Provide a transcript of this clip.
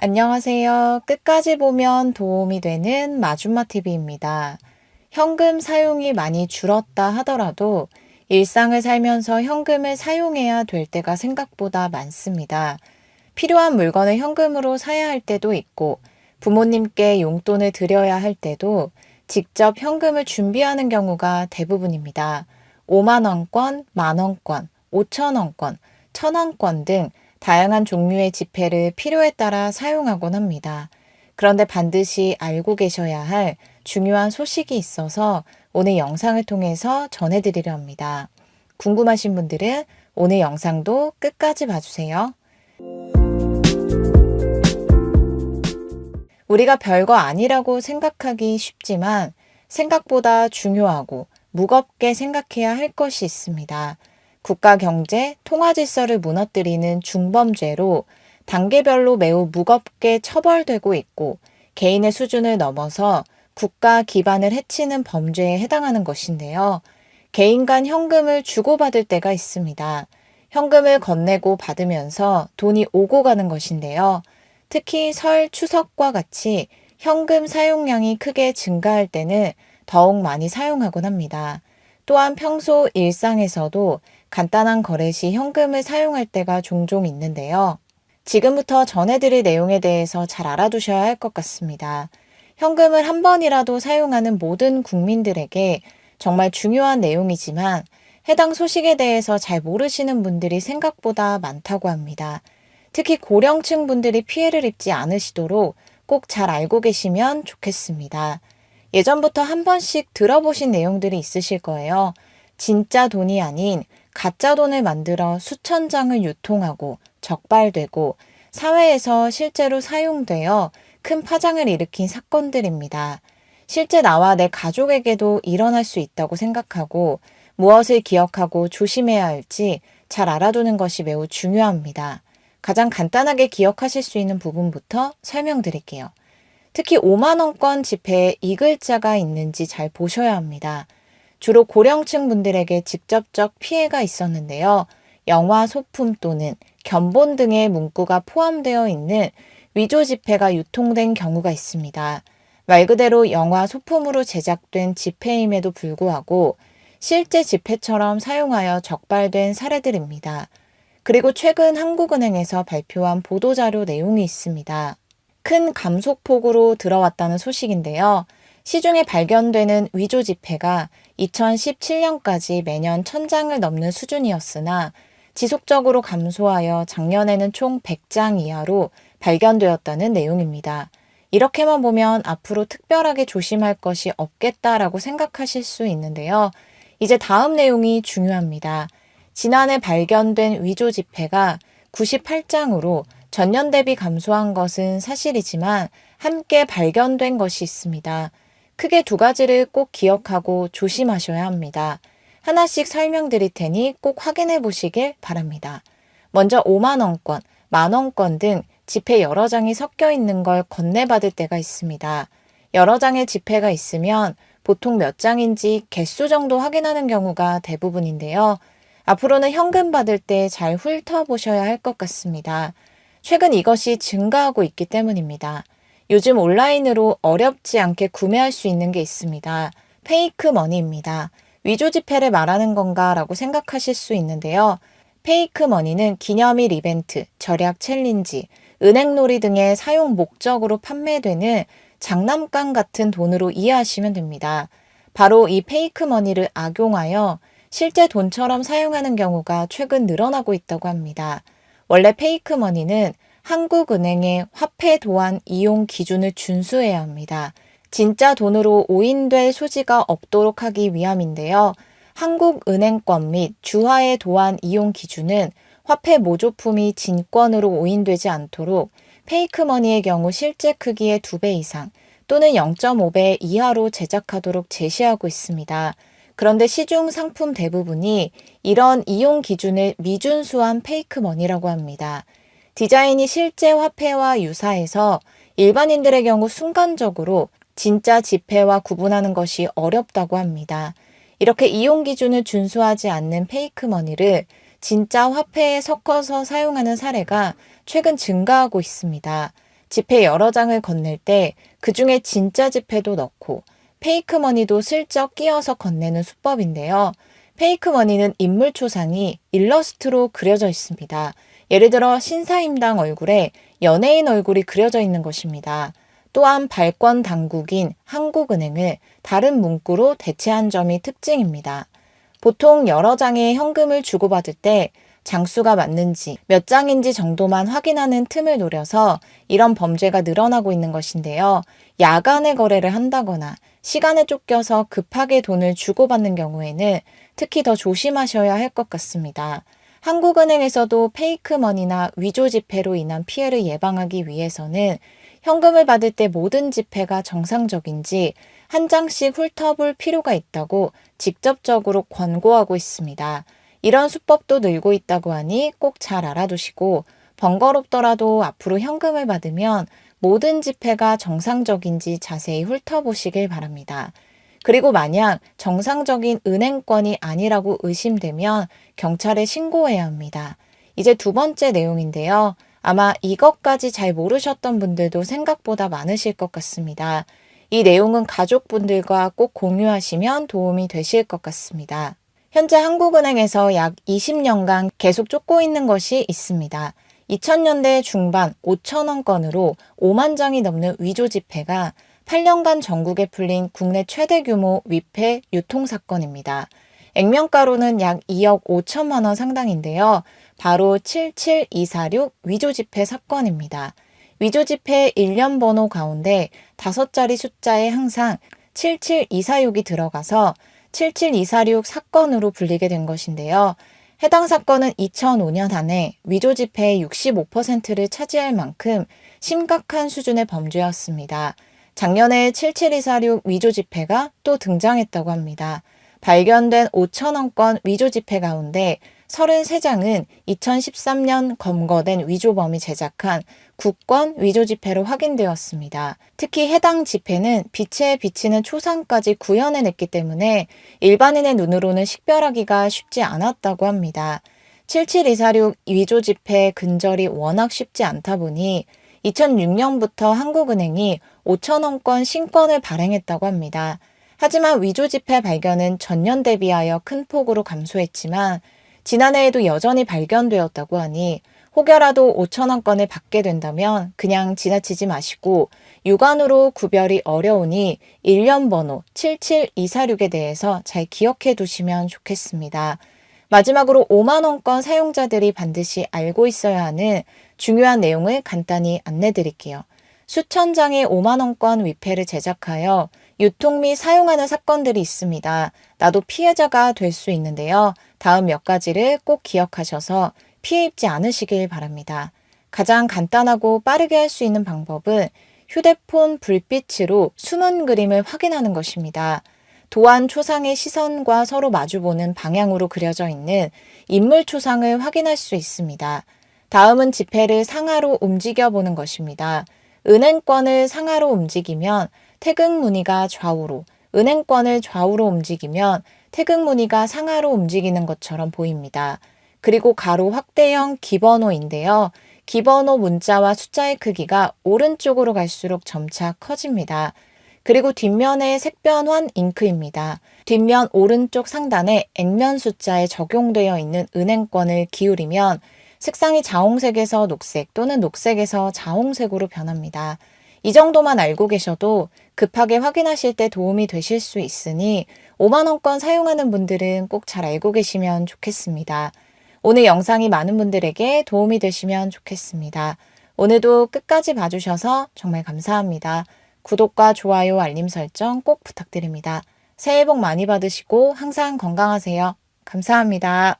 안녕하세요. 끝까지 보면 도움이 되는 마줌마TV입니다. 현금 사용이 많이 줄었다 하더라도 일상을 살면서 현금을 사용해야 될 때가 생각보다 많습니다. 필요한 물건을 현금으로 사야 할 때도 있고 부모님께 용돈을 드려야 할 때도 직접 현금을 준비하는 경우가 대부분입니다. 5만 원권, 만 원권, 5천 원권, 1,000원권 등 다양한 종류의 지폐를 필요에 따라 사용하곤 합니다. 그런데 반드시 알고 계셔야 할 중요한 소식이 있어서 오늘 영상을 통해서 전해드리려 합니다. 궁금하신 분들은 오늘 영상도 끝까지 봐주세요. 우리가 별거 아니라고 생각하기 쉽지만 생각보다 중요하고 무겁게 생각해야 할 것이 있습니다. 국가 경제, 통화 질서를 무너뜨리는 중범죄로 단계별로 매우 무겁게 처벌되고 있고 개인의 수준을 넘어서 국가 기반을 해치는 범죄에 해당하는 것인데요. 개인 간 현금을 주고받을 때가 있습니다. 현금을 건네고 받으면서 돈이 오고 가는 것인데요. 특히 설, 추석과 같이 현금 사용량이 크게 증가할 때는 더욱 많이 사용하곤 합니다. 또한 평소 일상에서도 간단한 거래 시 현금을 사용할 때가 종종 있는데요. 지금부터 전해드릴 내용에 대해서 잘 알아두셔야 할 것 같습니다. 현금을 한 번이라도 사용하는 모든 국민들에게 정말 중요한 내용이지만 해당 소식에 대해서 잘 모르시는 분들이 생각보다 많다고 합니다. 특히 고령층 분들이 피해를 입지 않으시도록 꼭 잘 알고 계시면 좋겠습니다. 예전부터 한 번씩 들어보신 내용들이 있으실 거예요. 진짜 돈이 아닌 가짜 돈을 만들어 수천 장을 유통하고 적발되고 사회에서 실제로 사용되어 큰 파장을 일으킨 사건들입니다. 실제 나와 내 가족에게도 일어날 수 있다고 생각하고 무엇을 기억하고 조심해야 할지 잘 알아두는 것이 매우 중요합니다. 가장 간단하게 기억하실 수 있는 부분부터 설명드릴게요. 특히 5만 원권 지폐에 이 글자가 있는지 잘 보셔야 합니다. 주로 고령층 분들에게 직접적 피해가 있었는데요. 영화 소품 또는 견본 등의 문구가 포함되어 있는 위조 지폐가 유통된 경우가 있습니다. 말 그대로 영화 소품으로 제작된 지폐임에도 불구하고 실제 지폐처럼 사용하여 적발된 사례들입니다. 그리고 최근 한국은행에서 발표한 보도자료 내용이 있습니다. 큰 감소폭으로 들어왔다는 소식인데요. 시중에 발견되는 위조 지폐가 2017년까지 매년 1,000장을 넘는 수준이었으나 지속적으로 감소하여 작년에는 총 100장 이하로 발견되었다는 내용입니다. 이렇게만 보면 앞으로 특별하게 조심할 것이 없겠다라고 생각하실 수 있는데요. 이제 다음 내용이 중요합니다. 지난해 발견된 위조 지폐가 98장으로 전년 대비 감소한 것은 사실이지만 함께 발견된 것이 있습니다. 크게 두 가지를 꼭 기억하고 조심하셔야 합니다. 하나씩 설명드릴 테니 꼭 확인해 보시길 바랍니다. 먼저 5만 원권, 만 원권 등 지폐 여러 장이 섞여 있는 걸 건네받을 때가 있습니다. 여러 장의 지폐가 있으면 보통 몇 장인지 개수 정도 확인하는 경우가 대부분인데요. 앞으로는 현금 받을 때 잘 훑어보셔야 할 것 같습니다. 최근 이것이 증가하고 있기 때문입니다. 요즘 온라인으로 어렵지 않게 구매할 수 있는 게 있습니다. 페이크 머니입니다. 위조 지폐를 말하는 건가 라고 생각하실 수 있는데요. 페이크 머니는 기념일 이벤트, 절약 챌린지, 은행놀이 등의 사용 목적으로 판매되는 장난감 같은 돈으로 이해하시면 됩니다. 바로 이 페이크 머니를 악용하여 실제 돈처럼 사용하는 경우가 최근 늘어나고 있다고 합니다. 원래 페이크 머니는 한국은행의 화폐 도안 이용 기준을 준수해야 합니다. 진짜 돈으로 오인될 소지가 없도록 하기 위함인데요. 한국은행권 및 주화의 도안 이용 기준은 화폐 모조품이 진권으로 오인되지 않도록 페이크 머니의 경우 실제 크기의 2배 이상 또는 0.5배 이하로 제작하도록 제시하고 있습니다. 그런데 시중 상품 대부분이 이런 이용 기준을 미준수한 페이크 머니라고 합니다. 디자인이 실제 화폐와 유사해서 일반인들의 경우 순간적으로 진짜 지폐와 구분하는 것이 어렵다고 합니다. 이렇게 이용 기준을 준수하지 않는 페이크 머니를 진짜 화폐에 섞어서 사용하는 사례가 최근 증가하고 있습니다. 지폐 여러 장을 건넬 때 그중에 진짜 지폐도 넣고 페이크 머니도 슬쩍 끼워서 건네는 수법인데요. 페이크 머니는 인물 초상이 일러스트로 그려져 있습니다. 예를 들어 신사임당 얼굴에 연예인 얼굴이 그려져 있는 것입니다. 또한 발권 당국인 한국은행을 다른 문구로 대체한 점이 특징입니다. 보통 여러 장의 현금을 주고받을 때 장수가 맞는지 몇 장인지 정도만 확인하는 틈을 노려서 이런 범죄가 늘어나고 있는 것인데요. 야간에 거래를 한다거나 시간에 쫓겨서 급하게 돈을 주고받는 경우에는 특히 더 조심하셔야 할 것 같습니다. 한국은행에서도 페이크 머니나 위조 지폐로 인한 피해를 예방하기 위해서는 현금을 받을 때 모든 지폐가 정상적인지 한 장씩 훑어볼 필요가 있다고 직접적으로 권고하고 있습니다. 이런 수법도 늘고 있다고 하니 꼭 잘 알아두시고 번거롭더라도 앞으로 현금을 받으면 모든 지폐가 정상적인지 자세히 훑어보시길 바랍니다. 그리고 만약 정상적인 은행권이 아니라고 의심되면 경찰에 신고해야 합니다. 이제 두 번째 내용인데요. 아마 이것까지 잘 모르셨던 분들도 생각보다 많으실 것 같습니다. 이 내용은 가족분들과 꼭 공유하시면 도움이 되실 것 같습니다. 현재 한국은행에서 약 20년간 계속 쫓고 있는 것이 있습니다. 2000년대 중반 5천원권으로 5만 장이 넘는 위조 지폐가 8년간 전국에 풀린 국내 최대 규모 위폐 유통 사건입니다. 액면가로는 약 2억 5천만 원 상당인데요. 바로 77246 위조 지폐 사건입니다. 위조 지폐 일련 번호 가운데 5자리 숫자에 항상 77246이 들어가서 77246 사건으로 불리게 된 것인데요. 해당 사건은 2005년 안에 위조 지폐의 65%를 차지할 만큼 심각한 수준의 범죄였습니다. 작년에 77246 위조 지폐가 또 등장했다고 합니다. 발견된 5천원권 위조 지폐 가운데 33장은 2013년 검거된 위조범이 제작한 국권 위조 지폐로 확인되었습니다. 특히 해당 지폐는 빛에 비치는 초상까지 구현해냈기 때문에 일반인의 눈으로는 식별하기가 쉽지 않았다고 합니다. 77246 위조 지폐 근절이 워낙 쉽지 않다 보니 2006년부터 한국은행이 5천원권 신권을 발행했다고 합니다. 하지만 위조 지폐 발견은 전년 대비하여 큰 폭으로 감소했지만 지난해에도 여전히 발견되었다고 하니 혹여라도 5천원권을 받게 된다면 그냥 지나치지 마시고 육안으로 구별이 어려우니 일련 번호 77246에 대해서 잘 기억해 두시면 좋겠습니다. 마지막으로 5만원권 사용자들이 반드시 알고 있어야 하는 중요한 내용을 간단히 안내 드릴게요. 수천 장의 5만원권 위패를 제작하여 유통 및 사용하는 사건들이 있습니다. 나도 피해자가 될 수 있는데요. 다음 몇 가지를 꼭 기억하셔서 피해 입지 않으시길 바랍니다. 가장 간단하고 빠르게 할 수 있는 방법은 휴대폰 불빛으로 숨은 그림을 확인하는 것입니다. 도안 초상의 시선과 서로 마주보는 방향으로 그려져 있는 인물 초상을 확인할 수 있습니다. 다음은 지폐를 상하로 움직여 보는 것입니다. 은행권을 상하로 움직이면 태극 무늬가 좌우로, 은행권을 좌우로 움직이면 태극 무늬가 상하로 움직이는 것처럼 보입니다. 그리고 가로 확대형 기번호인데요. 기번호 문자와 숫자의 크기가 오른쪽으로 갈수록 점차 커집니다. 그리고 뒷면의 색변환 잉크입니다. 뒷면 오른쪽 상단에 액면 숫자에 적용되어 있는 은행권을 기울이면 색상이 자홍색에서 녹색 또는 녹색에서 자홍색으로 변합니다. 이 정도만 알고 계셔도 급하게 확인하실 때 도움이 되실 수 있으니 5만원권 사용하는 분들은 꼭 잘 알고 계시면 좋겠습니다. 오늘 영상이 많은 분들에게 도움이 되시면 좋겠습니다. 오늘도 끝까지 봐주셔서 정말 감사합니다. 구독과 좋아요, 알림 설정 꼭 부탁드립니다. 새해 복 많이 받으시고 항상 건강하세요. 감사합니다.